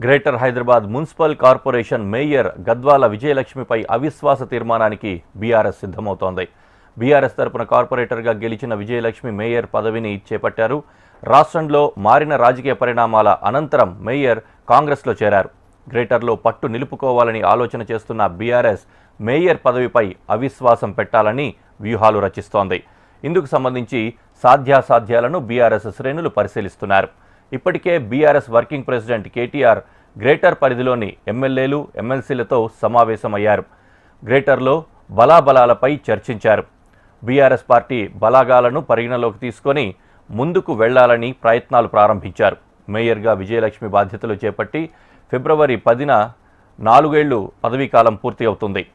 Greater Hyderabad municipal corporation mayor Gadwal విజయలక్ష్మిపై అవిశ్వాస తీర్మానానికి బీఆర్ఎస్ సిద్ధమవుతోంది. బీఆర్ఎస్ తరపున కార్పొరేటర్గా గెలిచిన విజయలక్ష్మి మేయర్ పదవిని చేపట్టారు. రాష్ట్రంలో మారిన రాజకీయ పరిణామాల అనంతరం మేయర్ కాంగ్రెస్లో చేరారు. గ్రేటర్లో పట్టు నిలుపుకోవాలని ఆలోచన చేస్తున్న బీఆర్ఎస్ మేయర్ పదవిపై అవిశ్వాసం పెట్టాలని వ్యూహాలు రచిస్తోంది. ఇందుకు సంబంధించి సాధ్యాసాధ్యాలను బీఆర్ఎస్ శ్రేణులు పరిశీలిస్తున్నారు. ఇప్పటికే BRS working president KTR greater పరిధిలోని ఎమ్మెల్యేలు, ఎమ్మెల్సీలతో సమావేశమయ్యారు. గ్రేటర్లో బలాబలాలపై చర్చించారు. బీఆర్ఎస్ పార్టీ బలాగాలను పరిగణలోకి తీసుకొని ముందుకు వెళ్లాలని ప్రయత్నాలు ప్రారంభించారు. మేయర్గా విజయలక్ష్మి బాధ్యతలు చేపట్టి ఫిబ్రవరి 10న 4 ఏళ్లు పదవీకాలం పూర్తి అవుతుంది.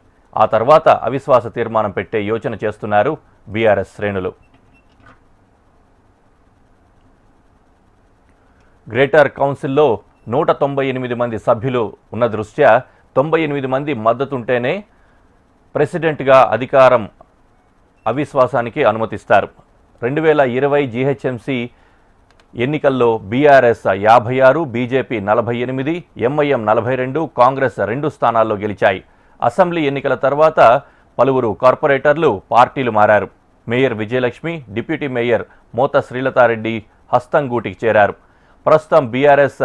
ఆ తర్వాత అవిశ్వాస తీర్మానం పెట్టే యోచన చేస్తున్నారు బీఆర్ఎస్ శ్రేణులు. గ్రేటర్ కౌన్సిల్లో 198 మంది సభ్యులు ఉన్న దృష్ట్యా 98 మంది మద్దతుంటేనే ప్రెసిడెంట్గా అధికారం అవిశ్వాసానికి అనుమతిస్తారు. 2020 జీహెచ్ఎంసీ ఎన్నికల్లో బీఆర్ఎస్ 56, బీజేపీ 48, ఎంఐఎం 42, కాంగ్రెస్ 2 స్థానాల్లో గెలిచాయి. అసెంబ్లీ ఎన్నికల తర్వాత పలువురు కార్పొరేటర్లు పార్టీలు మారారు. మేయర్ విజయలక్ష్మి, డిప్యూటీ మేయర్ మోత శ్రీలతారెడ్డి హస్తంగూటికి చేరారు. ప్రస్తుతం బీఆర్ఎస్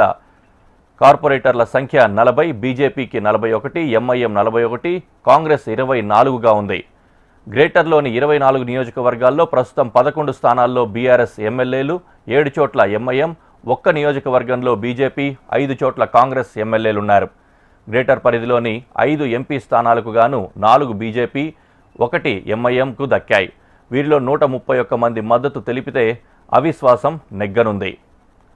కార్పొరేటర్ల సంఖ్య 40, బీజేపీకి 41, ఎంఐఎం 41, కాంగ్రెస్ 24గా ఉంది. గ్రేటర్లోని 24 నియోజకవర్గాల్లో ప్రస్తుతం 11 స్థానాల్లో బీఆర్ఎస్ ఎమ్మెల్యేలు, 7 చోట్ల ఎంఐఎం, 1 నియోజకవర్గంలో బీజేపీ, 5 చోట్ల కాంగ్రెస్ ఎమ్మెల్యేలున్నారు. గ్రేటర్ పరిధిలోని 5 ఎంపీ స్థానాలకు గాను 4 బీజేపీ, 1 ఎంఐఎంకు దక్కాయి. వీరిలో 131 మంది మద్దతు తెలిపితే అవిశ్వాసం నెగ్గనుంది.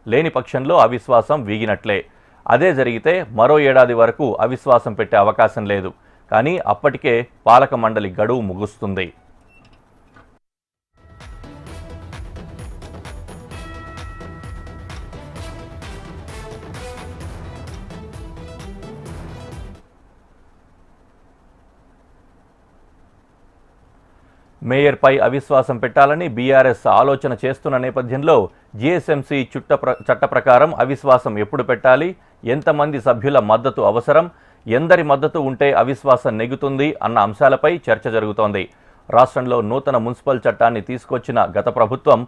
లేని పక్షంలో అవిశ్వాసం వీగినట్లే. అదే జరిగితే మరో ఏడాది వరకు అవిశ్వాసం పెట్టే అవకాశం లేదు. కానీ అప్పటికే పాలక మండలి గడువు ముగుస్తుంది. మేయర్పై అవిశ్వాసం పెట్టాలని బీఆర్ఎస్ ఆలోచన చేస్తున్న నేపథ్యంలో జీహెచ్ఎంసీ చట్ట ప్రకారం అవిశ్వాసం ఎప్పుడు పెట్టాలి, ఎంతమంది సభ్యుల మద్దతు అవసరం, ఎందరి మద్దతు ఉంటే అవిశ్వాసం నెగ్గుతుంది అన్న అంశాలపై చర్చ జరుగుతోంది. రాష్ట్రంలో నూతన మున్సిపల్ చట్టాన్ని తీసుకొచ్చిన గత ప్రభుత్వం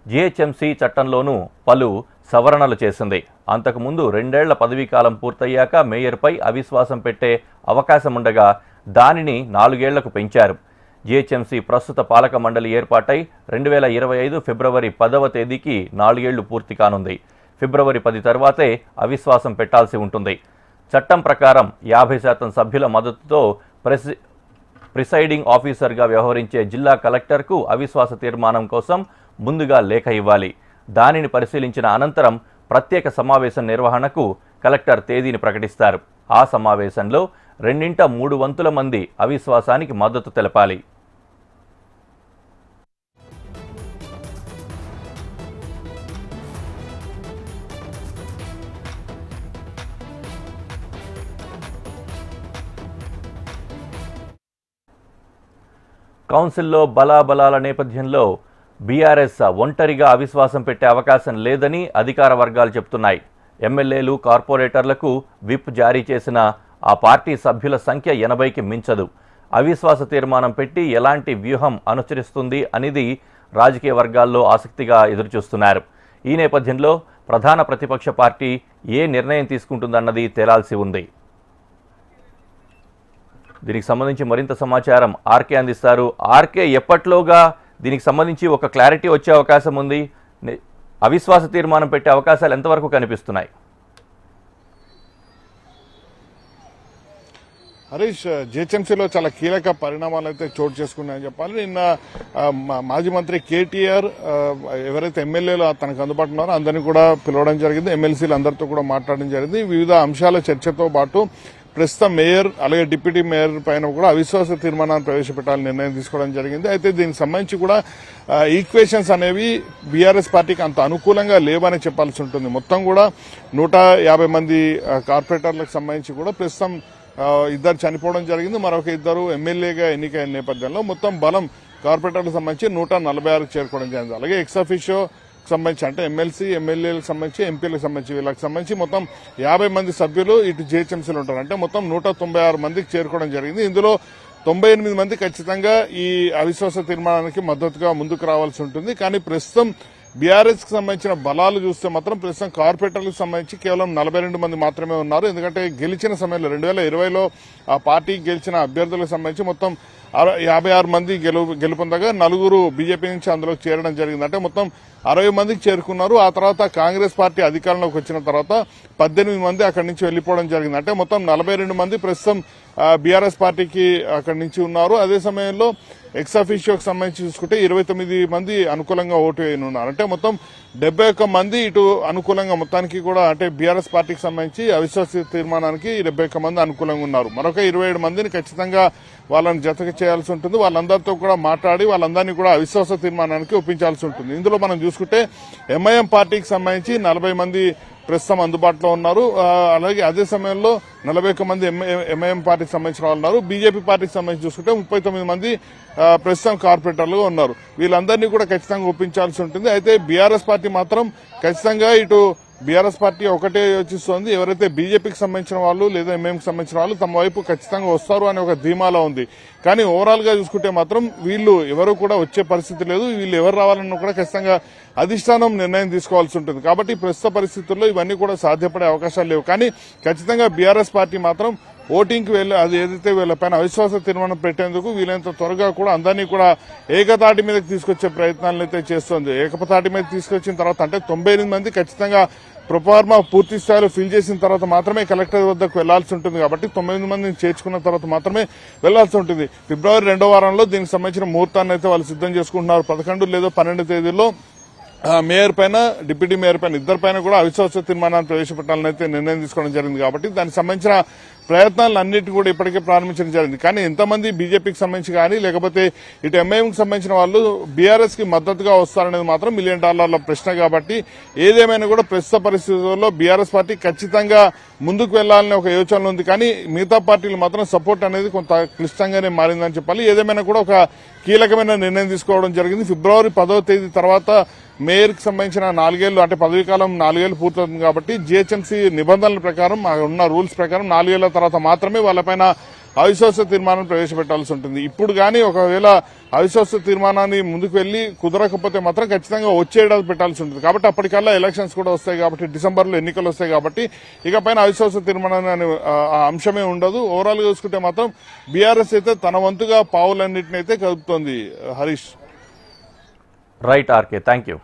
జీహెచ్ఎంసీ చట్టంలోనూ పలు సవరణలు చేసింది. అంతకుముందు 2 ఏళ్ల పదవీకాలం పూర్తయ్యాక మేయర్పై అవిశ్వాసం పెట్టే అవకాశం ఉండగా దానిని 4 ఏళ్లకు పెంచారు. జీహెచ్ఎంసీ ప్రస్తుత పాలక మండలి ఏర్పాటై 2025 ఫిబ్రవరి 10వ తేదీకి 4 ఏళ్లు పూర్తి కానుంది. ఫిబ్రవరి 10 తర్వాతే అవిశ్వాసం పెట్టాల్సి ఉంటుంది. చట్టం ప్రకారం 50% సభ్యుల మద్దతుతో ప్రిసైడింగ్ ఆఫీసర్గా వ్యవహరించే జిల్లా కలెక్టర్కు అవిశ్వాస తీర్మానం కోసం ముందుగా లేఖ ఇవ్వాలి. దానిని పరిశీలించిన అనంతరం ప్రత్యేక సమావేశం నిర్వహణకు కలెక్టర్ తేదీని ప్రకటిస్తారు. ఆ సమావేశంలో 2/3 మంది అవిశ్వాసానికి మద్దతు తెలపాలి. కౌన్సిల్లో బలాబలాల నేపథ్యంలో బీఆర్ఎస్ ఒంటరిగా అవిశ్వాసం పెట్టే అవకాశం లేదని అధికార వర్గాలు చెబుతున్నాయి. ఎమ్మెల్యేలు, కార్పొరేటర్లకు విప్ జారీ చేసిన ఆ పార్టీ సభ్యుల సంఖ్య 80కి మించదు. అవిశ్వాస తీర్మానం పెట్టి ఎలాంటి వ్యూహం అనుసరిస్తుంది అనేది రాజకీయ వర్గాల్లో ఆసక్తిగా ఎదురుచూస్తున్నారు. ఈ నేపథ్యంలో ప్రధాన ప్రతిపక్ష పార్టీ ఏ నిర్ణయం తీసుకుంటుందన్నది తేలాల్సి ఉంది. దీనికి సంబంధించి మరింత సమాచారం ఆర్కే అందిస్తారు. ఆర్కే, ఎప్పట్లోగా దీనికి సంబంధించి ఒక క్లారిటీ వచ్చే అవకాశం ఉంది? అవిశ్వాస తీర్మానం పెట్టే అవకాశాలు ఎంతవరకు కనిపిస్తున్నాయి? హరీష్, జీహెచ్ఎంసీలో చాలా కీలక పరిణామాలు అయితే చోటు చేసుకున్నాయని చెప్పాలి. నిన్న మాజీ మంత్రి కేటీఆర్ ఎవరైతే ఎమ్మెల్యేలు తనకు అందుబాటులో ఉన్నారో అందరినీ కూడా పిలవడం జరిగింది. ఎమ్మెల్సీలు అందరితో కూడా మాట్లాడడం జరిగింది. వివిధ అంశాల చర్చతో పాటు ప్రస్తుతం మేయర్ అలాగే డిప్యూటీ మేయర్ పైన కూడా అవిశ్వాస తీర్మానాన్ని ప్రవేశపెట్టాలని నిర్ణయం తీసుకోవడం జరిగింది. అయితే దీనికి సంబంధించి కూడా ఈక్వేషన్స్ అనేవి బీఆర్ఎస్ పార్టీకి అంత అనుకూలంగా లేవని చెప్పాల్సి ఉంటుంది. మొత్తం కూడా 150 మంది కార్పొరేటర్లకు సంబంధించి కూడా ప్రస్తుతం 2 చనిపోవడం జరిగింది. మరొక 2 ఎమ్మెల్యేగా ఎన్నికైన నేపథ్యంలో మొత్తం బలం కార్పొరేటర్లకు సంబంధించి 146కు చేరుకోవడం జరిగింది. అలాగే ఎక్స్ అఫీషియో సంబంధించి అంటే ఎమ్మెల్సీ ఎమ్మెల్యేలకు సంబంధించి ఎంపీలకు సంబంధించి వీళ్ళకి సంబంధించి మొత్తం 50 మంది సభ్యులు ఇటు జిహెచ్ఎంసీలో ఉంటారు. అంటే మొత్తం 196 మందికి చేరుకోవడం జరిగింది. ఇందులో 98 మంది ఖచ్చితంగా ఈ అవిశ్వాస తీర్మానానికి మద్దతుగా ముందుకు రావాల్సి ఉంటుంది. కానీ ప్రస్తుతం బీఆర్ఎస్ కి సంబంధించిన బలాలు చూస్తే మాత్రం ప్రస్తుతం కార్పొరేటర్లకు సంబంధించి కేవలం 42 మంది మాత్రమే ఉన్నారు. ఎందుకంటే గెలిచిన సమయంలో 2020లో ఆ పార్టీకి గెలిచిన అభ్యర్థులకు సంబంధించి మొత్తం 56 మంది గెలుపొందగా 4 బీజేపీ నుంచి అందులో చేరడం జరిగింది. అంటే మొత్తం 60 మందికి చేరుకున్నారు. ఆ తర్వాత కాంగ్రెస్ పార్టీ అధికారంలోకి వచ్చిన తర్వాత 18 మంది అక్కడి నుంచి వెళ్లిపోవడం జరిగింది. అంటే మొత్తం 42 మంది ప్రస్తుతం బీఆర్ఎస్ పార్టీకి అక్కడి నుంచి ఉన్నారు. అదే సమయంలో ఎక్స్ అఫీషియోకి సంబంధించి చూసుకుంటే 29 మంది అనుకూలంగా ఓటు వేయనున్నారు. అంటే మొత్తం 71 మంది ఇటు అనుకూలంగా మొత్తానికి కూడా అంటే బీఆర్ఎస్ పార్టీకి సంబంధించి అవిశ్వాస తీర్మానానికి 71 మంది అనుకూలంగా ఉన్నారు. మరొక 27 మందిని ఖచ్చితంగా వాళ్ళని జతక చేయాల్సి ఉంటుంది. వాళ్ళందరితో కూడా మాట్లాడి వాళ్ళందరినీ కూడా అవిశ్వాస తీర్మానానికి ఒప్పించాల్సి ఉంటుంది. ఇందులో మనం చూసుకుంటే ఎంఐఎం పార్టీకి సంబంధించి 40 మంది ప్రస్తుతం అందుబాటులో ఉన్నారు. అలాగే అదే సమయంలో 41 మంది ఎంఐఎం పార్టీకి సంబంధించిన వాళ్ళు ఉన్నారు. బీజేపీ పార్టీకి సంబంధించి చూసుకుంటే 39 మంది ప్రస్తుతం కార్పొరేటర్లుగా ఉన్నారు. వీళ్ళందరినీ కూడా ఖచ్చితంగా ఒప్పించాల్సి ఉంటుంది. అయితే బీఆర్ఎస్ పార్టీ మాత్రం ఖచ్చితంగా ఇటు బీఆర్ఎస్ పార్టీ ఒకటే యోచిస్తోంది. ఎవరైతే బీజేపీకి సంబంధించిన వాళ్ళు లేదా ఎంఐఎంకి సంబంధించిన వాళ్ళు తమ వైపు ఖచ్చితంగా వస్తారు అనే ఒక ధీమాలో ఉంది. కానీ ఓవరాల్ గా చూసుకుంటే మాత్రం వీళ్ళు ఎవరు కూడా వచ్చే పరిస్థితి లేదు. వీళ్ళు ఎవరు రావాలన్నా కూడా ఖచ్చితంగా అధిష్టానం నిర్ణయం తీసుకోవాల్సి ఉంటుంది. కాబట్టి ప్రస్తుత పరిస్థితుల్లో ఇవన్నీ కూడా సాధ్యపడే అవకాశాలు లేవు. కానీ ఖచ్చితంగా బీఆర్ఎస్ పార్టీ మాత్రం ఓటింగ్ కి వెళ్ళి అది ఏదైతే వీళ్ళపైన అవిశ్వాస తీర్మానం పెట్టేందుకు వీలైనంత త్వరగా కూడా అందరినీ కూడా ఏకతాటి మీదకి తీసుకొచ్చే ప్రయత్నాలను అయితే చేస్తోంది. ఏకతాటి మీద తీసుకొచ్చిన తర్వాత అంటే 98 మంది ఖచ్చితంగా ప్రొఫార్మా పూర్తి స్థాయిలో ఫిల్ చేసిన తర్వాత మాత్రమే కలెక్టర్ వద్దకు వెళ్లాల్సి ఉంటుంది. కాబట్టి 9 మందిని చేర్చుకున్న తర్వాత మాత్రమే వెళ్లాల్సి ఉంటుంది. ఫిబ్రవరి 2వ వారంలో దీనికి సంబంధించిన ముహూర్తాన్ని అయితే వాళ్ళు సిద్దం చేసుకుంటున్నారు. 11 లేదా 12 తేదీల్లో మేయర్ పైన డిప్యూటీ మేయర్ పైన ఇద్దరిపైన కూడా అవిశ్వాస తీర్మానాన్ని ప్రవేశపెట్టాలని అయితే నిర్ణయం తీసుకోవడం జరిగింది. కాబట్టి దానికి సంబంధించిన ప్రయత్నాలన్నింటినీ కూడా ఇప్పటికే ప్రారంభించడం జరిగింది. కానీ ఎంతమంది బీజేపీకి సంబంధించి కానీ లేకపోతే ఇటు ఎంఐఎంకి సంబంధించిన వాళ్ళు బీఆర్ఎస్ కి మద్దతుగా వస్తారనేది మాత్రం $1 మిలియన్ ప్రశ్న. కాబట్టి ఏదేమైనా కూడా ప్రస్తుత పరిస్థితుల్లో బీఆర్ఎస్ పార్టీ ఖచ్చితంగా ముందుకు వెళ్లాలనే ఒక యోచన ఉంది. కానీ మిగతా పార్టీలు మాత్రం సపోర్ట్ అనేది కొంత క్లిష్టంగానే మారిందని చెప్పాలి. ఏదేమైనా కూడా ఒక కీలకమైన నిర్ణయం తీసుకోవడం జరిగింది. ఫిబ్రవరి 10వ తేదీ తర్వాత మేయర్ కి సంబంధించిన 4 ఏళ్లు అంటే పదవీ కాలం 4 ఏళ్లు పూర్తవుతుంది. కాబట్టి జీహెచ్ఎంసీ నిబంధనల ప్రకారం ఉన్న రూల్స్ ప్రకారం 4 ఏళ్ల తర్వాత మాత్రమే వాళ్ళపైన అవిశ్వాస తీర్మానం ప్రవేశపెట్టాల్సి ఉంటుంది. ఇప్పుడు కానీ ఒకవేళ అవిశ్వాస తీర్మానాన్ని ముందుకు వెళ్లి కుదరకపోతే మాత్రం ఖచ్చితంగా వచ్చే ఏడాది పెట్టాల్సి ఉంటుంది. కాబట్టి అప్పటికల్లా ఎలక్షన్స్ కూడా వస్తాయి. కాబట్టి డిసెంబర్లో ఎన్నికలు వస్తాయి. కాబట్టి ఇకపైన అవిశ్వాస తీర్మానాన్ని అనే అంశమే ఉండదు. ఓవరాల్ గా చూసుకుంటే మాత్రం బీఆర్ఎస్ అయితే తన వంతుగా పావులన్నింటినీ అయితే కలుపుతోంది. Harish. Right RK, thank you.